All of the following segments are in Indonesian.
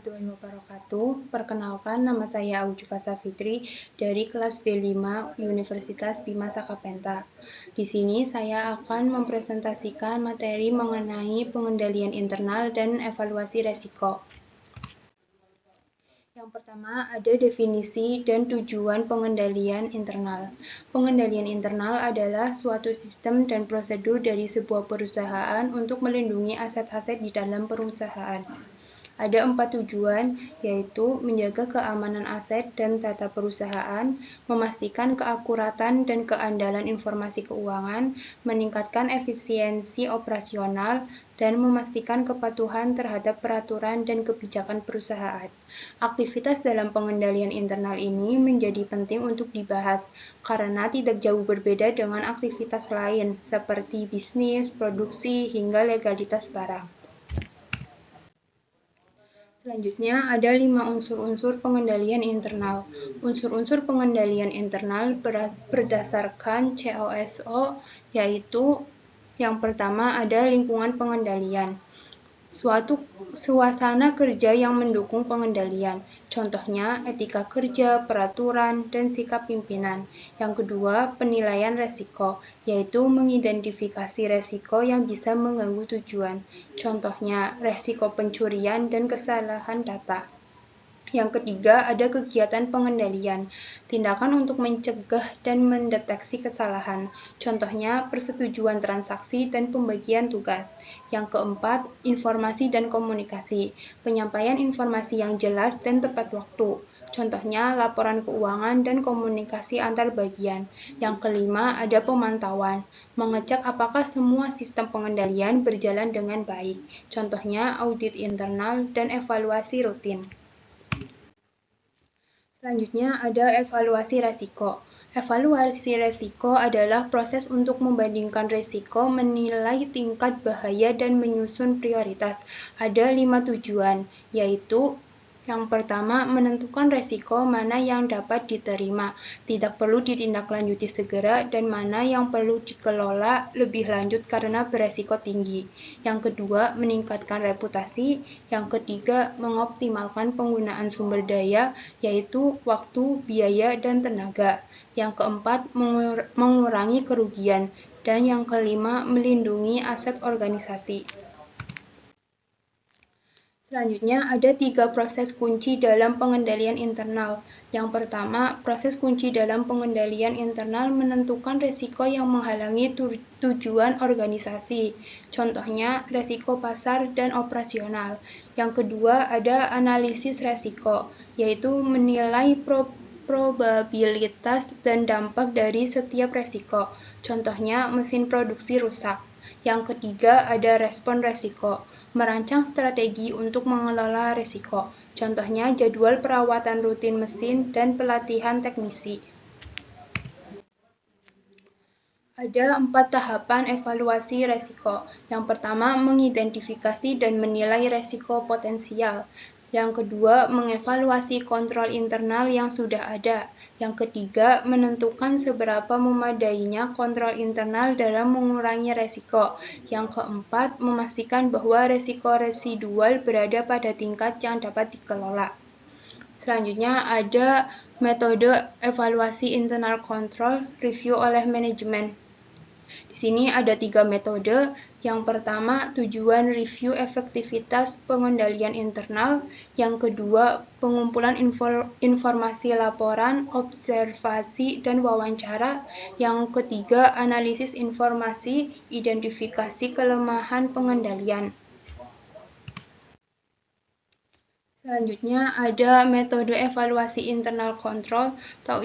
warahmatullahi wabarakatuh. Perkenalkan, nama saya Aujufa Safitri dari kelas B5 Universitas Bima Sakapenta. Di sini saya akan mempresentasikan materi mengenai pengendalian internal dan evaluasi resiko. Yang pertama, ada definisi dan tujuan pengendalian internal. Pengendalian internal adalah suatu sistem dan prosedur dari sebuah perusahaan untuk melindungi aset-aset di dalam perusahaan. Ada 4 tujuan, yaitu menjaga keamanan aset dan data perusahaan, memastikan keakuratan dan keandalan informasi keuangan, meningkatkan efisiensi operasional, dan memastikan kepatuhan terhadap peraturan dan kebijakan perusahaan. Aktivitas dalam pengendalian internal ini menjadi penting untuk dibahas, karena tidak jauh berbeda dengan aktivitas lain, seperti bisnis, produksi, hingga legalitas barang. Selanjutnya, ada 5 unsur-unsur pengendalian internal. Unsur-unsur pengendalian internal berdasarkan COSO, yaitu yang pertama ada lingkungan pengendalian. Suatu suasana kerja yang mendukung pengendalian, contohnya etika kerja, peraturan, dan sikap pimpinan. Yang kedua, penilaian resiko, yaitu mengidentifikasi resiko yang bisa mengganggu tujuan, contohnya resiko pencurian dan kesalahan data. Yang ketiga, ada kegiatan pengendalian, tindakan untuk mencegah dan mendeteksi kesalahan, contohnya persetujuan transaksi dan pembagian tugas. Yang keempat, informasi dan komunikasi, penyampaian informasi yang jelas dan tepat waktu, contohnya laporan keuangan dan komunikasi antar bagian. Yang kelima, ada pemantauan, mengecek apakah semua sistem pengendalian berjalan dengan baik, contohnya audit internal dan evaluasi rutin. Selanjutnya ada evaluasi resiko. Evaluasi resiko adalah proses untuk membandingkan risiko, menilai tingkat bahaya, dan menyusun prioritas. Ada 5 tujuan, yaitu yang pertama, menentukan resiko mana yang dapat diterima, tidak perlu ditindaklanjuti segera, dan mana yang perlu dikelola lebih lanjut karena beresiko tinggi. Yang kedua, meningkatkan reputasi. Yang ketiga, mengoptimalkan penggunaan sumber daya, yaitu waktu, biaya, dan tenaga. Yang keempat, mengurangi kerugian. Dan yang kelima, melindungi aset organisasi. Selanjutnya, ada 3 proses kunci dalam pengendalian internal. Yang pertama, proses kunci dalam pengendalian internal menentukan risiko yang menghalangi tujuan organisasi. Contohnya, risiko pasar dan operasional. Yang kedua, ada analisis risiko, yaitu menilai probabilitas dan dampak dari setiap risiko. Contohnya, mesin produksi rusak. Yang ketiga, ada respon risiko, merancang strategi untuk mengelola risiko, contohnya jadwal perawatan rutin mesin dan pelatihan teknisi. Ada 4 tahapan evaluasi risiko. Yang pertama, mengidentifikasi dan menilai risiko potensial. Yang kedua, mengevaluasi kontrol internal yang sudah ada. Yang ketiga, menentukan seberapa memadainya kontrol internal dalam mengurangi risiko. Yang keempat, memastikan bahwa risiko residual berada pada tingkat yang dapat dikelola. Selanjutnya ada metode evaluasi internal control review oleh manajemen. Di sini ada 3 metode. Yang pertama, tujuan review efektivitas pengendalian internal. Yang kedua, pengumpulan informasi laporan, observasi, dan wawancara. Yang ketiga, analisis informasi, identifikasi kelemahan pengendalian. Selanjutnya ada metode evaluasi internal control atau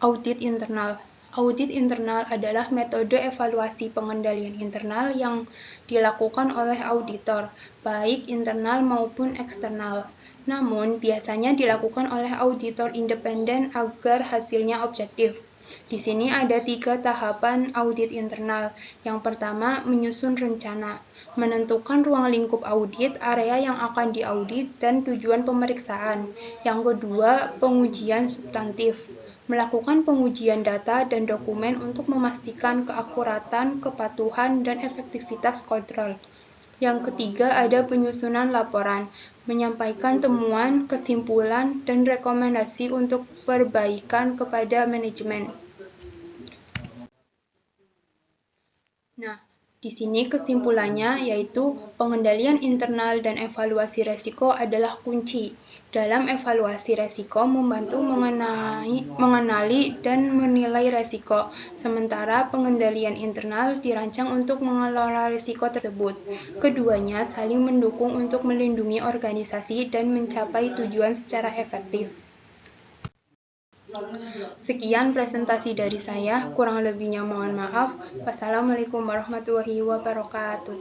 audit internal. Audit internal adalah metode evaluasi pengendalian internal yang dilakukan oleh auditor, baik internal maupun eksternal. Namun, biasanya dilakukan oleh auditor independen agar hasilnya objektif. Di sini ada 3 tahapan audit internal. Yang pertama, menyusun rencana, menentukan ruang lingkup audit, area yang akan diaudit, dan tujuan pemeriksaan. Yang kedua, pengujian substantif, melakukan pengujian data dan dokumen untuk memastikan keakuratan, kepatuhan, dan efektivitas kontrol. Yang ketiga ada penyusunan laporan, menyampaikan temuan, kesimpulan, dan rekomendasi untuk perbaikan kepada manajemen. Nah, di sini kesimpulannya yaitu pengendalian internal dan evaluasi resiko adalah kunci. Dalam evaluasi resiko membantu mengenali dan menilai resiko, sementara pengendalian internal dirancang untuk mengelola resiko tersebut. Keduanya saling mendukung untuk melindungi organisasi dan mencapai tujuan secara efektif. Sekian presentasi dari saya, kurang lebihnya mohon maaf. Wassalamualaikum warahmatullahi wabarakatuh.